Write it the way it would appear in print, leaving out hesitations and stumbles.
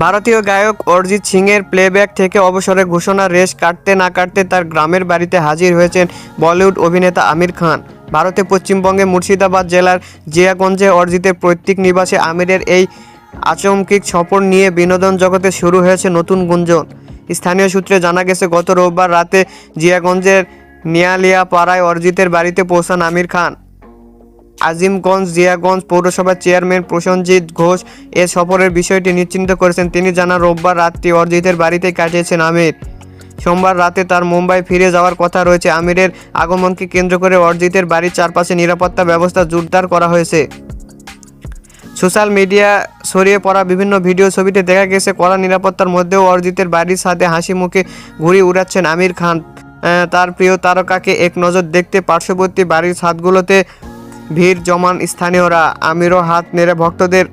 ভারতীয় গায়ক অরিজিৎ সিংয়ের প্লেব্যাক থেকে অবসরের ঘোষণা রেশ কাটতে না কাটতে তার গ্রামের বাড়িতে হাজির হয়েছেন বলিউড অভিনেতা আমির খান। ভারতের পশ্চিমবঙ্গের মুর্শিদাবাদ জেলার জিয়াগঞ্জে অরিজিতের পৈতৃক নিবাসে আমিরের এই আচমকিক সফর নিয়ে বিনোদন জগতে শুরু হয়েছে নতুন গুঞ্জন। স্থানীয় সূত্রে জানা গেছে, গত রোববার রাতে জিয়াগঞ্জের নিয়ালিয়া পাড়ায় অরিজিতের বাড়িতে পৌঁছান আমির খান। আজিমগঞ্জ জিয়াগঞ্জ পৌরসভার চেয়ারম্যান প্রসেনজিৎ ঘোষ এ সফরের বিষয়টি নিশ্চিত করেছেন। তিনি জানান, রোববার রাতটি অরিজিতের বাড়িতেই কাটিয়েছেন আমির। সোমবার রাতে তার মুম্বাই ফিরে যাওয়ার কথা রয়েছে। আমিরের আগমনকে কেন্দ্র করে অরিজিতের বাড়ির চারপাশে নিরাপত্তা ব্যবস্থা জোরদার করা হয়েছে। সোশ্যাল মিডিয়া ছড়িয়ে পড়া বিভিন্ন ভিডিও ছবিতে দেখা গেছে, কড়া নিরাপত্তার মধ্যেও অরিজিতের বাড়ির সাথে হাসি মুখে ঘুরে উড়াচ্ছেন আমির খান। তার প্রিয় তারকাকে এক নজর দেখতে পার্শ্ববর্তী বাড়ির ছাদগুলোতে ভিড় জমান স্থানীয়রা। আমিরও হাত নেড়ে ভক্তদের